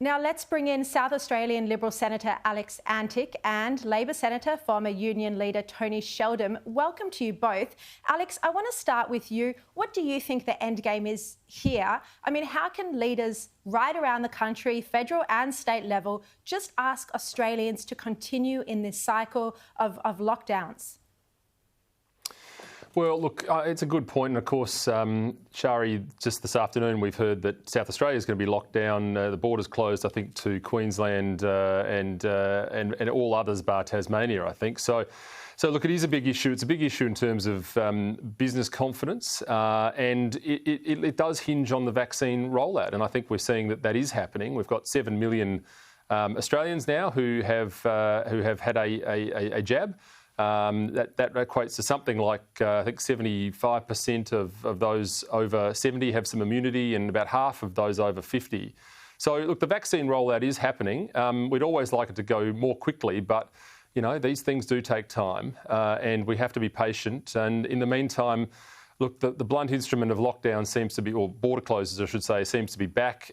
Now let's bring in South Australian Liberal Senator Alex Antic and Labor Senator, former union leader Tony Sheldon. Welcome to you both. Alex, I want to start with you. What do you think the end game is here? I mean, how can leaders right around the country, federal and state level, just ask Australians to continue in this cycle of lockdowns? Well, look, it's a good point. And of course, Sharri, just this afternoon, we've heard that South Australia is going to be locked down. The border's closed, I think, to Queensland and all others bar Tasmania, I think. So look, it is a big issue. It's a big issue in terms of business confidence, and it does hinge on the vaccine rollout. And I think we're seeing that is happening. We've got 7 million Australians now who have had a jab. That equates to something like, I think 75% of those over 70 have some immunity and about half of those over 50. So, look, the vaccine rollout is happening. We'd always like it to go more quickly, but, you know, these things do take time and we have to be patient. And in the meantime, look, the blunt instrument of lockdown seems to be, or border closures, I should say, seems to be back.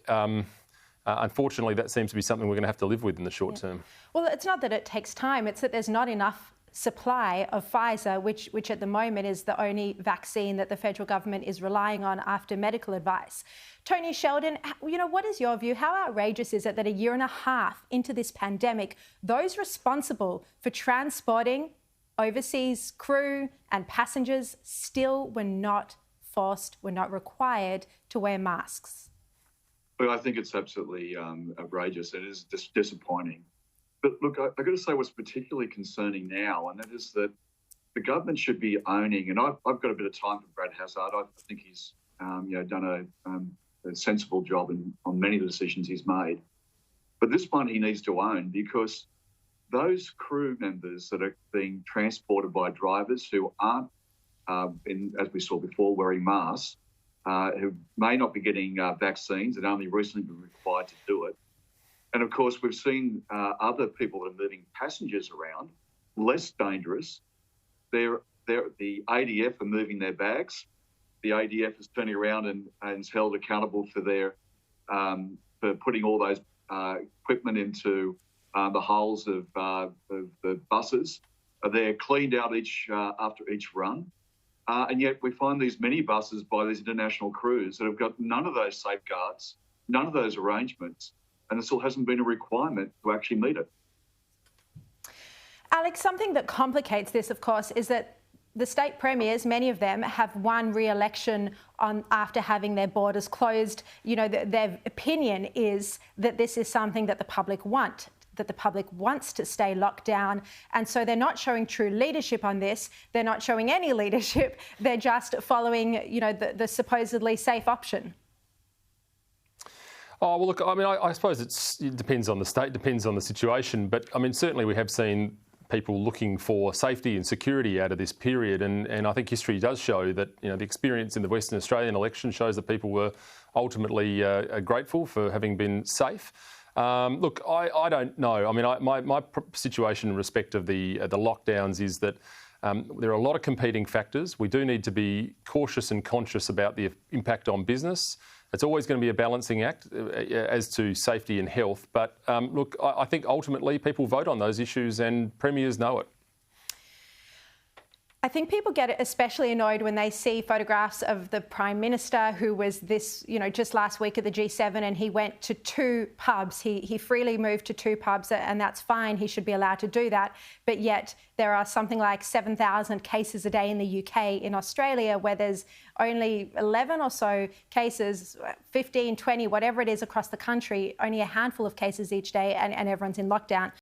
Unfortunately, that seems to be something we're going to have to live with in the short term. Well, it's not that it takes time, it's that there's not enough supply of Pfizer, which at the moment is the only vaccine that the federal government is relying on after medical advice. Tony Sheldon, you know, what is your view? How outrageous is it that a year and a half into this pandemic, those responsible for transporting overseas crew and passengers still were not required to wear masks? Well, I think it's absolutely outrageous. It is disappointing. But look, I've got to say what's particularly concerning now, and that is that the government should be owning, and I've got a bit of time for Brad Hazzard. I think he's done a sensible job on many of the decisions he's made. But this one he needs to own, because those crew members that are being transported by drivers who aren't, as we saw before, wearing masks, who may not be getting vaccines and only recently been required to do it. And of course, we've seen other people that are moving passengers around, less dangerous. The ADF are moving their bags. The ADF is turning around and is held accountable for for putting all those equipment into the hulls of the buses. They're cleaned out after each run. And yet we find these minibuses by these international crews that have got none of those safeguards, none of those arrangements, and it still hasn't been a requirement to actually meet it. Alex, something that complicates this, of course, is that the state premiers, many of them, have won re-election after having their borders closed. You know, their opinion is that this is something that the public wants to stay locked down. And so they're not showing true leadership on this. They're not showing any leadership. They're just following, you know, the supposedly safe option. Oh, well, look, I mean, I suppose it depends on the state, depends on the situation. But, I mean, certainly we have seen people looking for safety and security out of this period. And I think history does show that, you know, the experience in the Western Australian election shows that people were ultimately grateful for having been safe. Look, I don't know. I mean, my situation in respect of the lockdowns is that there are a lot of competing factors. We do need to be cautious and conscious about the impact on business. It's always going to be a balancing act as to safety and health. But look, I think ultimately people vote on those issues and premiers know it. I think people get especially annoyed when they see photographs of the Prime Minister, who was just last week at the G7, and he went to 2 pubs. He freely moved to 2 pubs, and that's fine. He should be allowed to do that. But yet there are something like 7,000 cases a day in the UK. In Australia, where there's only 11 or so cases, 15, 20, whatever it is across the country, only a handful of cases each day, and everyone's in lockdown.